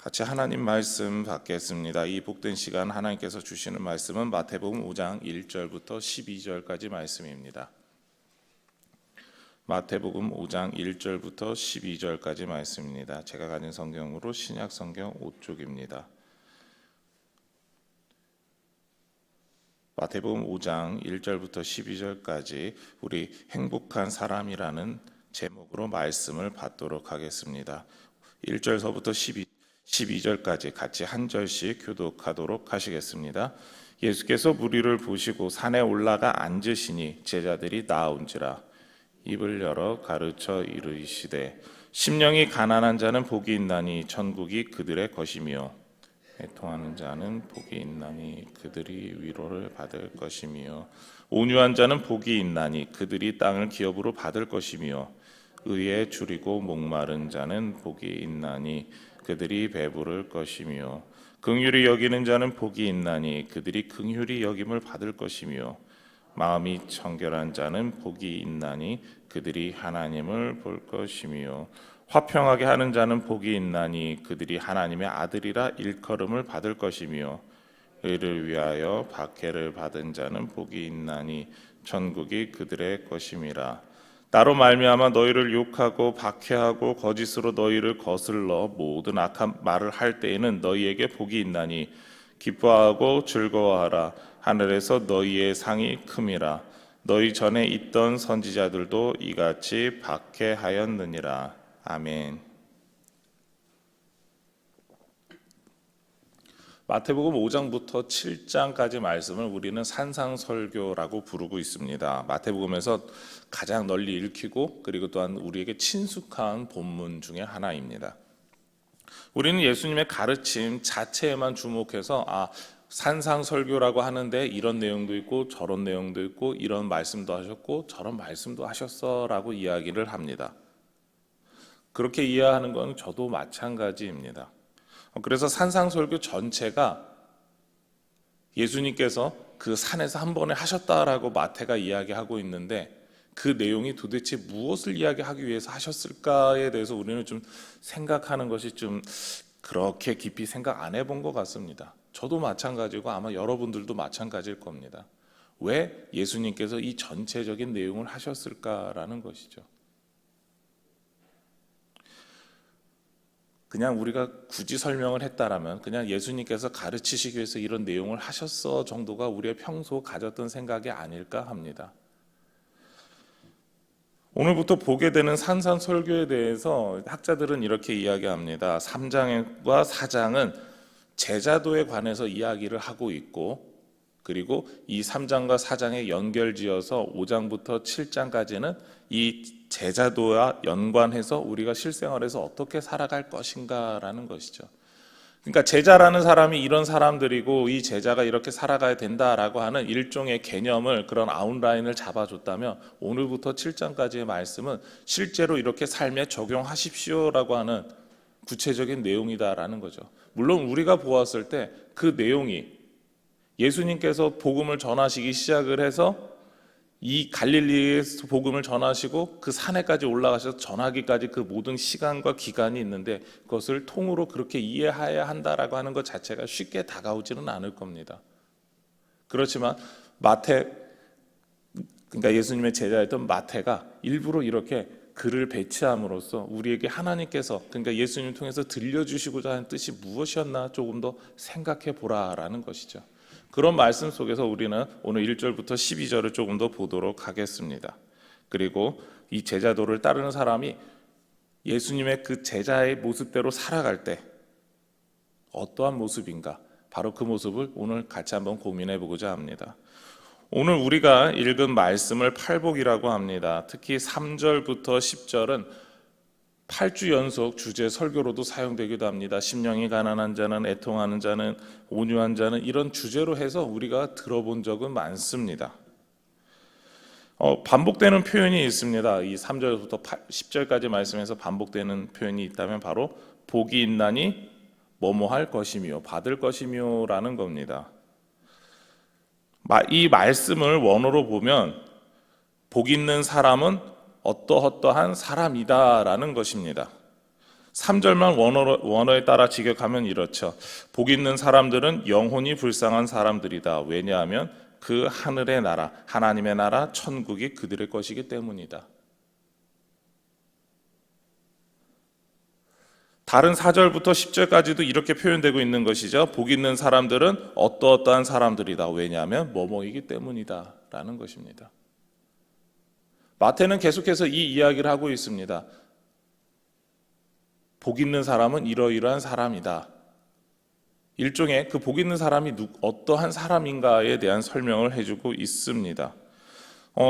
같이 하나님 말씀 받겠습니다. 이 복된 시간 하나님께서 주시는 말씀은 마태복음 5장 1절부터 12절까지 말씀입니다. 마태복음 5장 1절부터 12절까지 말씀입니다. 제가 가진 성경으로 신약 성경 5쪽입니다. 마태복음 5장 1절부터 12절까지 우리 행복한 사람이라는 제목으로 말씀을 받도록 하겠습니다. 1절서부터 12절까지 같이 한 절씩 교독하도록 하시겠습니다. 예수께서 무리를 보시고 산에 올라가 앉으시니 제자들이 나온지라 입을 열어 가르쳐 이르시되 심령이 가난한 자는 복이 있나니 천국이 그들의 것이며 애통하는 자는 복이 있나니 그들이 위로를 받을 것이며 온유한 자는 복이 있나니 그들이 땅을 기업으로 받을 것이며 의에 줄이고 목마른 자는 복이 있나니 그들이 배부를 것이며 긍휼히 여기는 자는 복이 있나니 그들이 긍휼히 여김을 받을 것이며 마음이 청결한 자는 복이 있나니 그들이 하나님을 볼 것이며 화평하게 하는 자는 복이 있나니 그들이 하나님의 아들이라 일컬음을 받을 것이며 의를 위하여 박해를 받은 자는 복이 있나니 천국이 그들의 것임이라. 나로 말미암아 너희를 욕하고 박해하고 거짓으로 너희를 거슬러 모든 악한 말을 할 때에는 너희에게 복이 있나니 기뻐하고 즐거워하라. 하늘에서 너희의 상이 큼이라. 너희 전에 있던 선지자들도 이같이 박해하였느니라. 아멘. 마태복음 5장부터 7장까지 말씀을 우리는 산상설교라고 부르고 있습니다. 마태복음에서 가장 널리 읽히고 그리고 또한 우리에게 친숙한 본문 중에 하나입니다. 우리는 예수님의 가르침 자체에만 주목해서 산상설교라고 하는데 이런 내용도 있고 저런 내용도 있고 이런 말씀도 하셨고 저런 말씀도 하셨어라고 이야기를 합니다. 그렇게 이해하는 건 저도 마찬가지입니다. 그래서 산상설교 전체가 예수님께서 그 산에서 한 번에 하셨다라고 마태가 이야기하고 있는데 그 내용이 도대체 무엇을 이야기하기 위해서 하셨을까에 대해서 우리는 좀 생각하는 것이 좀 그렇게 깊이 생각 안 해본 것 같습니다. 저도 마찬가지고 아마 여러분들도 마찬가지일 겁니다. 왜 예수님께서 이 전체적인 내용을 하셨을까라는 것이죠. 그냥 우리가 굳이 설명을 했다라면 그냥 예수님께서 가르치시기 위해서 이런 내용을 하셨어 정도가 우리의 평소 가졌던 생각이 아닐까 합니다. 오늘부터 보게 되는 산상설교에 대해서 학자들은 이렇게 이야기합니다. 3장과 4장은 제자도에 관해서 이야기를 하고 있고 그리고 이 3장과 4장에 연결지어서 5장부터 7장까지는 이 제자도와 연관해서 우리가 실생활에서 어떻게 살아갈 것인가라는 것이죠. 그러니까 제자라는 사람이 이런 사람들이고 이 제자가 이렇게 살아가야 된다라고 하는 일종의 개념을 그런 아웃라인을 잡아줬다면 오늘부터 7장까지의 말씀은 실제로 이렇게 삶에 적용하십시오라고 하는 구체적인 내용이다라는 거죠. 물론 우리가 보았을 때 그 내용이 예수님께서 복음을 전하시기 시작을 해서 이 갈릴리에서 복음을 전하시고 그 산에까지 올라가셔서 전하기까지 그 모든 시간과 기간이 있는데 그것을 통으로 그렇게 이해해야 한다라고 하는 것 자체가 쉽게 다가오지는 않을 겁니다. 그렇지만 그러니까 예수님의 제자였던 마태가 일부러 이렇게 글을 배치함으로써 우리에게 하나님께서 그러니까 예수님을 통해서 들려주시고자 하는 뜻이 무엇이었나 조금 더 생각해 보라라는 것이죠. 그런 말씀 속에서 우리는 오늘 1절부터 12절을 조금 더 보도록 하겠습니다. 그리고 이 제자도를 따르는 사람이 예수님의 그 제자의 모습대로 살아갈 때 어떠한 모습인가? 바로 그 모습을 오늘 같이 한번 고민해 보고자 합니다. 오늘 우리가 읽은 말씀을 팔복이라고 합니다. 특히 3절부터 10절은 8주 연속 주제 설교로도 사용되기도 합니다. 심령이 가난한 자는, 애통하는 자는, 온유한 자는 이런 주제로 해서 우리가 들어본 적은 많습니다. 반복되는 표현이 있습니다. 이 3절부터 10절까지 말씀에서 반복되는 표현이 있다면 바로 복이 있나니 뭐뭐 할 것이며 받을 것이며 라는 겁니다. 이 말씀을 원어로 보면 복 있는 사람은 어떠한 사람이다라는 것입니다. 3절만 원어에 따라 직역하면 이렇죠. 복 있는 사람들은 영혼이 불쌍한 사람들이다. 왜냐하면 그 하늘의 나라, 하나님의 나라, 천국이 그들의 것이기 때문이다. 다른 4절부터 10절까지도 이렇게 표현되고 있는 것이죠. 복 있는 사람들은 어떠어떠한 사람들이다. 왜냐하면 뭐뭐이기 때문이다 라는 것입니다. 마태는 계속해서 이 이야기를 하고 있습니다. 복 있는 사람은 이러이러한 사람이다. 일종의 그 복 있는 사람이 어떠한 사람인가에 대한 설명을 해주고 있습니다.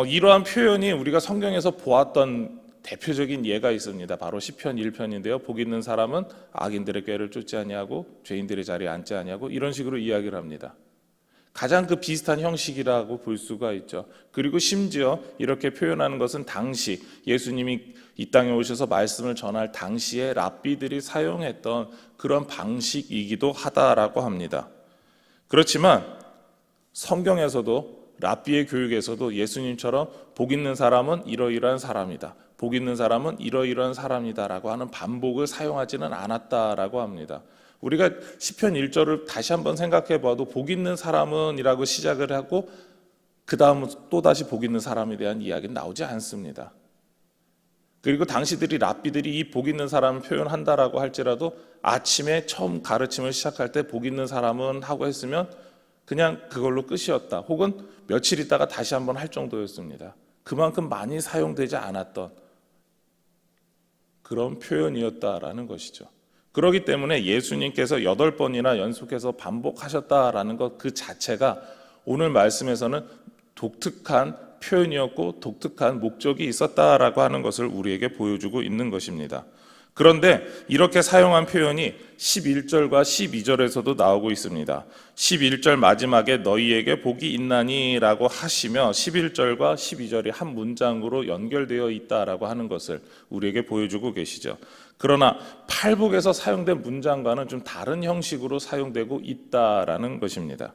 이러한 표현이 우리가 성경에서 보았던 대표적인 예가 있습니다. 바로 시편 1편인데요. 복 있는 사람은 악인들의 꾀를 쫓지 아니하고 죄인들의 자리에 앉지 아니하고 이런 식으로 이야기를 합니다. 가장 그 비슷한 형식이라고 볼 수가 있죠. 그리고 심지어 이렇게 표현하는 것은 당시 예수님이 이 땅에 오셔서 말씀을 전할 당시에 랍비들이 사용했던 그런 방식이기도 하다라고 합니다. 그렇지만 성경에서도 랍비의 교육에서도 예수님처럼 복 있는 사람은 이러이러한 사람이다. 복 있는 사람은 이러이러한 사람이다라고 하는 반복을 사용하지는 않았다라고 합니다. 우리가 시편 1절을 다시 한번 생각해 봐도 복 있는 사람은 이라고 시작을 하고 그 다음은 또다시 복 있는 사람에 대한 이야기는 나오지 않습니다. 그리고 당시들이 랍비들이 이 복 있는 사람을 표현한다라고 할지라도 아침에 처음 가르침을 시작할 때 복 있는 사람은 하고 했으면 그냥 그걸로 끝이었다. 혹은 며칠 있다가 다시 한번 할 정도였습니다. 그만큼 많이 사용되지 않았던 그런 표현이었다라는 것이죠. 그렇기 때문에 예수님께서 8번이나 연속해서 반복하셨다라는 것 그 자체가 오늘 말씀에서는 독특한 표현이었고 독특한 목적이 있었다라고 하는 것을 우리에게 보여주고 있는 것입니다. 그런데 이렇게 사용한 표현이 11절과 12절에서도 나오고 있습니다. 11절 마지막에 너희에게 복이 있나니라고 하시며 11절과 12절이 한 문장으로 연결되어 있다라고 하는 것을 우리에게 보여주고 계시죠. 그러나 팔복에서 사용된 문장과는 좀 다른 형식으로 사용되고 있다라는 것입니다.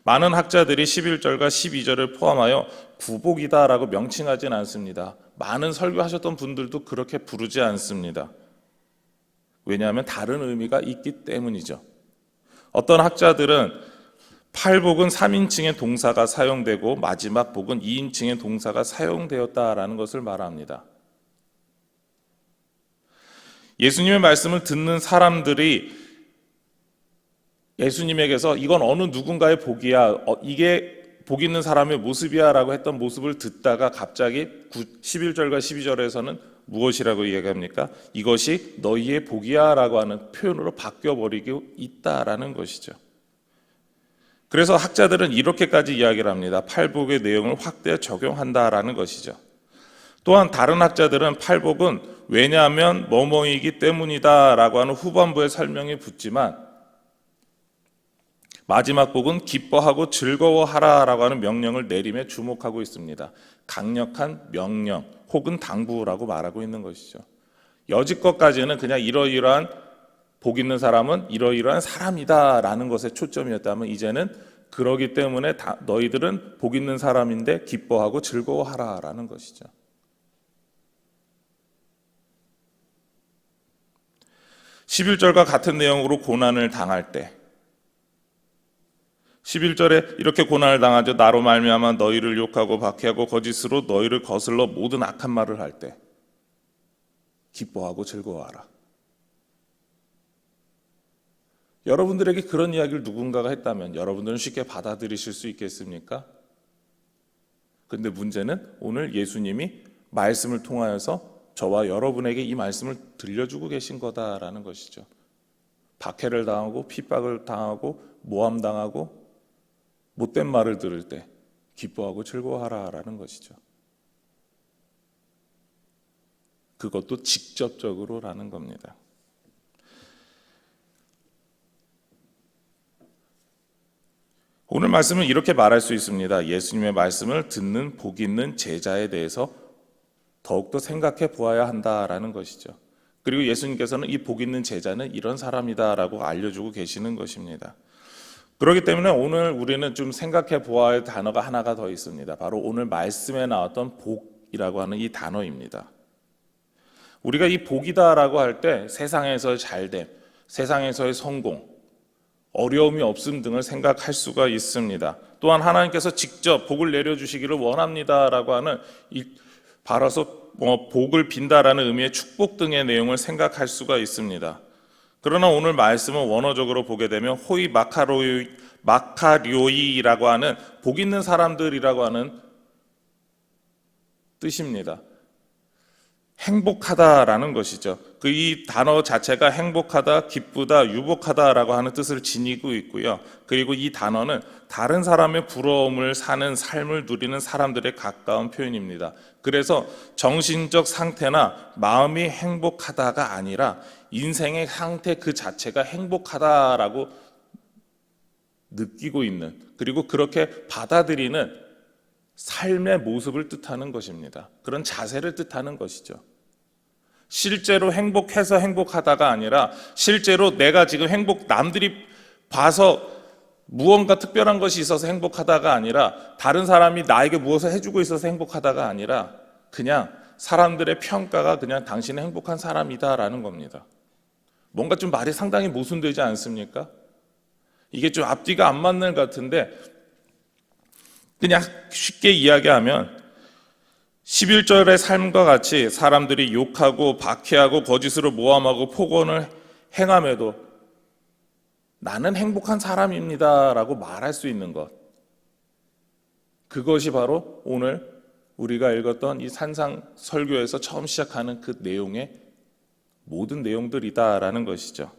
많은 학자들이 11절과 12절을 포함하여 구복이다라고 명칭하진 않습니다. 많은 설교하셨던 분들도 그렇게 부르지 않습니다. 왜냐하면 다른 의미가 있기 때문이죠. 어떤 학자들은 팔복은 3인칭의 동사가 사용되고 마지막 복은 2인칭의 동사가 사용되었다라는 것을 말합니다. 예수님의 말씀을 듣는 사람들이 예수님에게서 이건 어느 누군가의 복이야, 이게 복 있는 사람의 모습이야 라고 했던 모습을 듣다가 갑자기 11절과 12절에서는 무엇이라고 이야기합니까? 이것이 너희의 복이야 라고 하는 표현으로 바뀌어버리고 있다라는 것이죠. 그래서 학자들은 이렇게까지 이야기를 합니다. 팔복의 내용을 확대 적용한다라는 것이죠. 또한 다른 학자들은 팔복은 왜냐하면 뭐뭐이기 때문이다 라고 하는 후반부의 설명이 붙지만 마지막 복은 기뻐하고 즐거워하라 라고 하는 명령을 내림에 주목하고 있습니다. 강력한 명령 혹은 당부라고 말하고 있는 것이죠. 여지껏까지는 그냥 이러이러한 복 있는 사람은 이러이러한 사람이다 라는 것에 초점이었다면 이제는 그러기 때문에 너희들은 복 있는 사람인데 기뻐하고 즐거워하라 라는 것이죠. 11절과 같은 내용으로 고난을 당할 때 11절에 이렇게 고난을 당하죠. 나로 말미암아 너희를 욕하고 박해하고 거짓으로 너희를 거슬러 모든 악한 말을 할 때 기뻐하고 즐거워하라. 여러분들에게 그런 이야기를 누군가가 했다면 여러분들은 쉽게 받아들이실 수 있겠습니까? 그런데 문제는 오늘 예수님이 말씀을 통하여서 저와 여러분에게 이 말씀을 들려주고 계신 거다라는 것이죠. 박해를 당하고 핍박을 당하고 모함당하고 못된 말을 들을 때 기뻐하고 즐거워하라라는 것이죠. 그것도 직접적으로라는 겁니다. 오늘 말씀은 이렇게 말할 수 있습니다. 예수님의 말씀을 듣는 복 있는 제자에 대해서 더욱더 생각해 보아야 한다라는 것이죠. 그리고 예수님께서는 이 복 있는 제자는 이런 사람이다라고 알려주고 계시는 것입니다. 그렇기 때문에 오늘 우리는 좀 생각해 보아야 할 단어가 하나가 더 있습니다. 바로 오늘 말씀에 나왔던 복이라고 하는 이 단어입니다. 우리가 이 복이다라고 할 때 세상에서의 잘됨, 세상에서의 성공, 어려움이 없음 등을 생각할 수가 있습니다. 또한 하나님께서 직접 복을 내려주시기를 원합니다라고 하는 바라서 복을 빈다라는 의미의 축복 등의 내용을 생각할 수가 있습니다. 그러나 오늘 말씀은 원어적으로 보게 되면 호이 마카리오이라고 하는 복 있는 사람들이라고 하는 뜻입니다. 행복하다라는 것이죠. 이 단어 자체가 행복하다, 기쁘다, 유복하다라고 하는 뜻을 지니고 있고요. 그리고 이 단어는 다른 사람의 부러움을 사는 삶을 누리는 사람들에 가까운 표현입니다. 그래서 정신적 상태나 마음이 행복하다가 아니라 인생의 상태 그 자체가 행복하다라고 느끼고 있는, 그리고 그렇게 받아들이는 삶의 모습을 뜻하는 것입니다. 그런 자세를 뜻하는 것이죠. 실제로 행복해서 행복하다가 아니라 실제로 내가 지금 남들이 봐서 무언가 특별한 것이 있어서 행복하다가 아니라 다른 사람이 나에게 무엇을 해주고 있어서 행복하다가 아니라 그냥 사람들의 평가가 그냥 당신은 행복한 사람이다라는 겁니다. 뭔가 좀 말이 상당히 모순되지 않습니까? 이게 좀 앞뒤가 안 맞는 것 같은데 그냥 쉽게 이야기하면 11절의 삶과 같이 사람들이 욕하고 박해하고 거짓으로 모함하고 폭언을 행함에도 나는 행복한 사람입니다 라고 말할 수 있는 것, 그것이 바로 오늘 우리가 읽었던 이 산상 설교에서 처음 시작하는 그 내용의 모든 내용들이다라는 것이죠.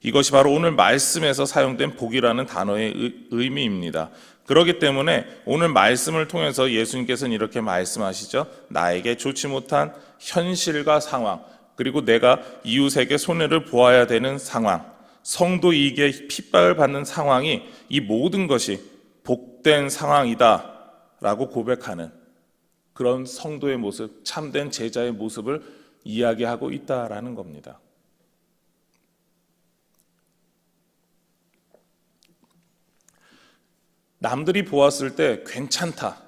이것이 바로 오늘 말씀에서 사용된 복이라는 단어의 의미입니다. 그렇기 때문에 오늘 말씀을 통해서 예수님께서는 이렇게 말씀하시죠. 나에게 좋지 못한 현실과 상황, 그리고 내가 이웃에게 손해를 보아야 되는 상황, 성도에게 핍박을 받는 상황이 이 모든 것이 복된 상황이다 라고 고백하는 그런 성도의 모습, 참된 제자의 모습을 이야기하고 있다라는 겁니다. 남들이 보았을 때 괜찮다,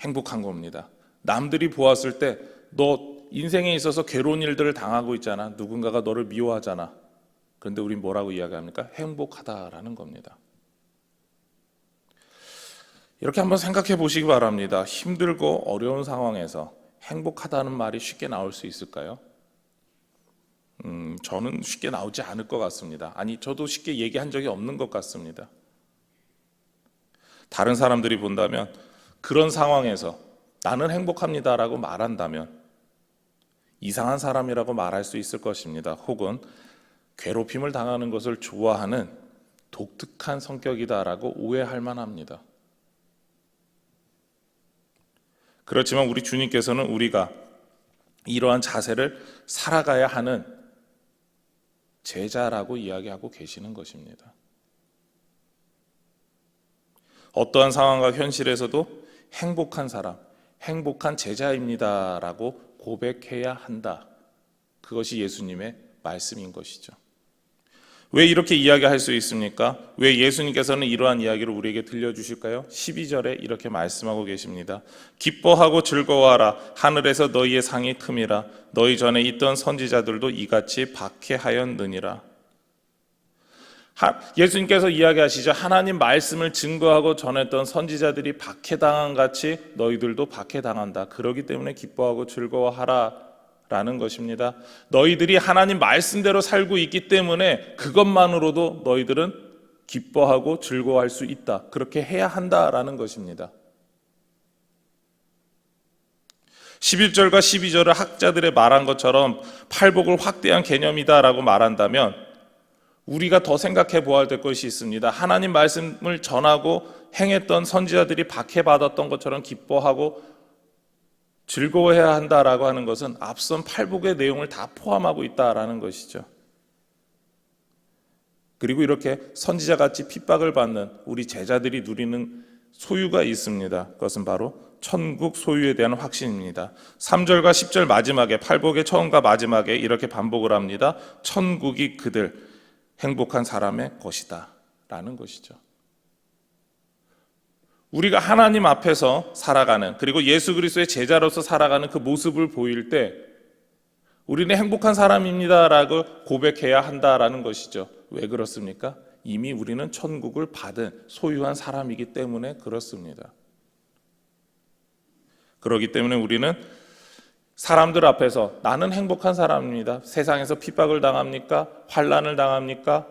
행복한 겁니다. 남들이 보았을 때 너 인생에 있어서 괴로운 일들을 당하고 있잖아, 누군가가 너를 미워하잖아. 그런데 우린 뭐라고 이야기합니까? 행복하다라는 겁니다. 이렇게 한번 생각해 보시기 바랍니다. 힘들고 어려운 상황에서 행복하다는 말이 쉽게 나올 수 있을까요? 저는 쉽게 나오지 않을 것 같습니다. 아니, 저도 쉽게 얘기한 적이 없는 것 같습니다. 다른 사람들이 본다면 그런 상황에서 나는 행복합니다라고 말한다면 이상한 사람이라고 말할 수 있을 것입니다. 혹은 괴롭힘을 당하는 것을 좋아하는 독특한 성격이다라고 오해할 만합니다. 그렇지만 우리 주님께서는 우리가 이러한 자세를 살아가야 하는 제자라고 이야기하고 계시는 것입니다. 어떠한 상황과 현실에서도 행복한 사람, 행복한 제자입니다라고 고백해야 한다. 그것이 예수님의 말씀인 것이죠. 왜 이렇게 이야기할 수 있습니까? 왜 예수님께서는 이러한 이야기를 우리에게 들려주실까요? 12절에 이렇게 말씀하고 계십니다. 기뻐하고 즐거워하라. 하늘에서 너희의 상이 큼이라. 너희 전에 있던 선지자들도 이같이 박해하였느니라. 예수님께서 이야기하시죠. 하나님 말씀을 증거하고 전했던 선지자들이 박해당한 같이 너희들도 박해당한다. 그렇기 때문에 기뻐하고 즐거워하라 라는 것입니다. 너희들이 하나님 말씀대로 살고 있기 때문에 그것만으로도 너희들은 기뻐하고 즐거워할 수 있다. 그렇게 해야 한다라는 것입니다. 11절과 12절을 학자들의 말한 것처럼 팔복을 확대한 개념이다라고 말한다면 우리가 더 생각해 보아야 될 것이 있습니다. 하나님 말씀을 전하고 행했던 선지자들이 박해받았던 것처럼 기뻐하고 즐거워해야 한다라고 하는 것은 앞선 팔복의 내용을 다 포함하고 있다라는 것이죠. 그리고 이렇게 선지자같이 핍박을 받는 우리 제자들이 누리는 소유가 있습니다. 그것은 바로 천국 소유에 대한 확신입니다. 3절과 10절 마지막에 팔복의 처음과 마지막에 이렇게 반복을 합니다. 천국이 그들 행복한 사람의 것이다 라는 것이죠. 우리가 하나님 앞에서 살아가는, 그리고 예수 그리스도의 제자로서 살아가는 그 모습을 보일 때 우리는 행복한 사람입니다라고 고백해야 한다라는 것이죠. 왜 그렇습니까? 이미 우리는 천국을 받은 소유한 사람이기 때문에 그렇습니다. 그렇기 때문에 우리는 사람들 앞에서 나는 행복한 사람입니다. 세상에서 핍박을 당합니까? 환난을 당합니까?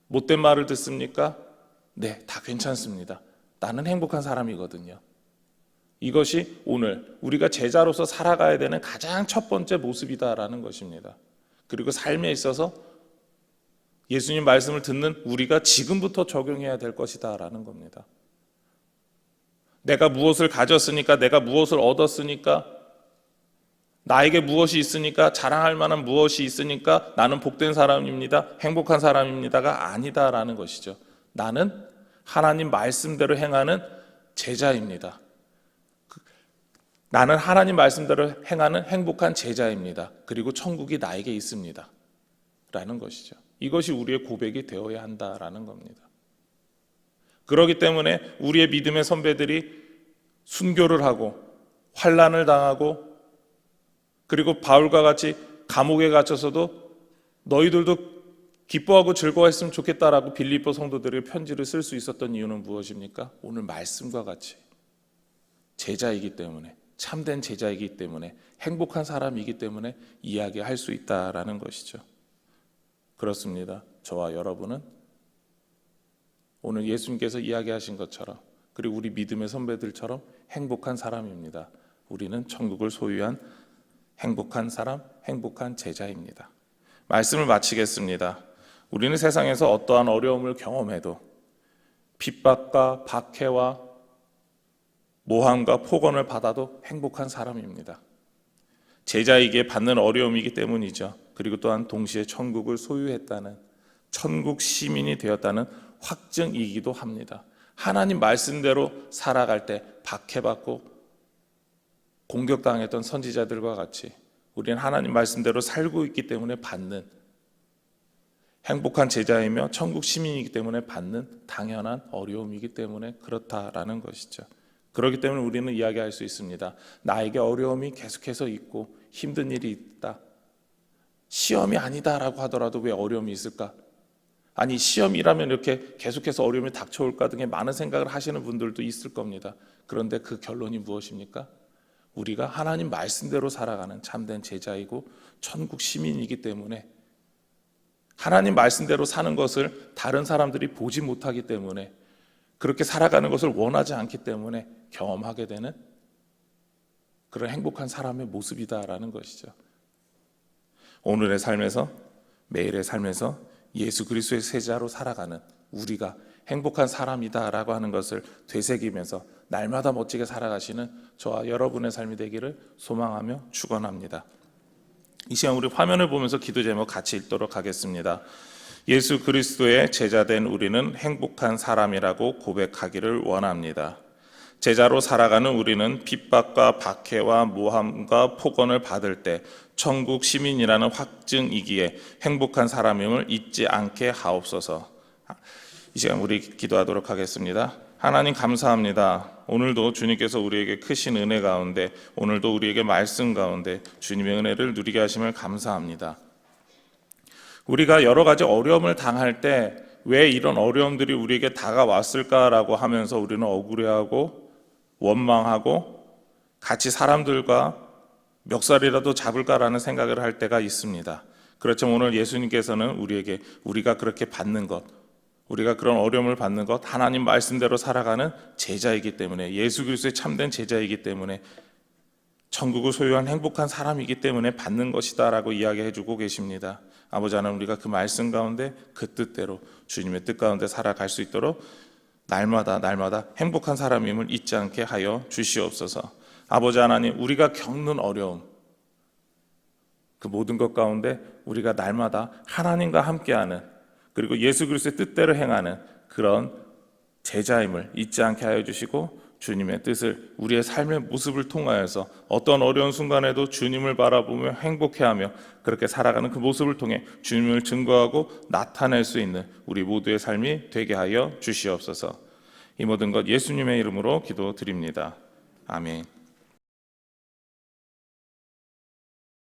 못된 말을 듣습니까? 네, 다 괜찮습니다. 나는 행복한 사람이거든요. 이것이 오늘 우리가 제자로서 살아가야 되는 가장 첫 번째 모습이다라는 것입니다. 그리고 삶에 있어서 예수님 말씀을 듣는 우리가 지금부터 적용해야 될 것이다라는 겁니다. 내가 무엇을 가졌으니까, 내가 무엇을 얻었으니까, 나에게 무엇이 있으니까, 자랑할 만한 무엇이 있으니까 나는 복된 사람입니다, 행복한 사람입니다가 아니다라는 것이죠. 나는 하나님 말씀대로 행하는 제자입니다. 나는 하나님 말씀대로 행하는 행복한 제자입니다. 그리고 천국이 나에게 있습니다 라는 것이죠. 이것이 우리의 고백이 되어야 한다라는 겁니다. 그렇기 때문에 우리의 믿음의 선배들이 순교를 하고 환난을 당하고, 그리고 바울과 같이 감옥에 갇혀서도 너희들도 기뻐하고 즐거워했으면 좋겠다라고 빌립보 성도들에게 편지를 쓸 수 있었던 이유는 무엇입니까? 오늘 말씀과 같이 제자이기 때문에, 참된 제자이기 때문에, 행복한 사람이기 때문에 이야기할 수 있다라는 것이죠. 그렇습니다. 저와 여러분은 오늘 예수님께서 이야기하신 것처럼, 그리고 우리 믿음의 선배들처럼 행복한 사람입니다. 우리는 천국을 소유한 행복한 사람, 행복한 제자입니다. 말씀을 마치겠습니다. 우리는 세상에서 어떠한 어려움을 경험해도 핍박과 박해와 모함과 폭언을 받아도 행복한 사람입니다. 제자이기에 받는 어려움이기 때문이죠. 그리고 또한 동시에 천국을 소유했다는, 천국 시민이 되었다는 확증이기도 합니다. 하나님 말씀대로 살아갈 때 박해받고 공격당했던 선지자들과 같이 우리는 하나님 말씀대로 살고 있기 때문에 받는, 행복한 제자이며 천국 시민이기 때문에 받는 당연한 어려움이기 때문에 그렇다라는 것이죠. 그렇기 때문에 우리는 이야기할 수 있습니다. 나에게 어려움이 계속해서 있고 힘든 일이 있다. 시험이 아니다라고 하더라도 왜 어려움이 있을까? 아니, 시험이라면 이렇게 계속해서 어려움이 닥쳐올까 등의 많은 생각을 하시는 분들도 있을 겁니다. 그런데 그 결론이 무엇입니까? 우리가 하나님 말씀대로 살아가는 참된 제자이고 천국 시민이기 때문에, 하나님 말씀대로 사는 것을 다른 사람들이 보지 못하기 때문에, 그렇게 살아가는 것을 원하지 않기 때문에 경험하게 되는 그런 행복한 사람의 모습이다라는 것이죠. 오늘의 삶에서, 매일의 삶에서 예수 그리스도의 제자로 살아가는 우리가 행복한 사람이다라고 하는 것을 되새기면서 날마다 멋지게 살아가시는 저와 여러분의 삶이 되기를 소망하며 축원합니다. 이 시간 우리 화면을 보면서 기도 제목 같이 읽도록 하겠습니다. 예수 그리스도의 제자된 우리는 행복한 사람이라고 고백하기를 원합니다. 제자로 살아가는 우리는 핍박과 박해와 모함과 폭언을 받을 때 천국 시민이라는 확증이기에 행복한 사람임을 잊지 않게 하옵소서. 이 시간 우리 기도하도록 하겠습니다. 하나님 감사합니다. 오늘도 주님께서 우리에게 크신 은혜 가운데, 오늘도 우리에게 말씀 가운데 주님의 은혜를 누리게 하심을 감사합니다. 우리가 여러 가지 어려움을 당할 때 왜 이런 어려움들이 우리에게 다가왔을까라고 하면서 우리는 억울해하고 원망하고 같이 사람들과 멱살이라도 잡을까라는 생각을 할 때가 있습니다. 그렇지만 오늘 예수님께서는 우리에게 우리가 그렇게 받는 것, 우리가 그런 어려움을 받는 것, 하나님 말씀대로 살아가는 제자이기 때문에, 예수 그리스도의 참된 제자이기 때문에, 천국을 소유한 행복한 사람이기 때문에 받는 것이다라고 이야기해주고 계십니다. 아버지 하나님, 우리가 그 말씀 가운데 그 뜻대로 주님의 뜻 가운데 살아갈 수 있도록 날마다 행복한 사람임을 잊지 않게 하여 주시옵소서. 아버지 하나님, 우리가 겪는 어려움, 그 모든 것 가운데 우리가 날마다 하나님과 함께하는, 그리고 예수 그리스도의 뜻대로 행하는 그런 제자임을 잊지 않게 하여 주시고, 주님의 뜻을 우리의 삶의 모습을 통하여서 어떤 어려운 순간에도 주님을 바라보며 행복해하며 그렇게 살아가는 그 모습을 통해 주님을 증거하고 나타낼 수 있는 우리 모두의 삶이 되게 하여 주시옵소서. 이 모든 것 예수님의 이름으로 기도드립니다. 아멘.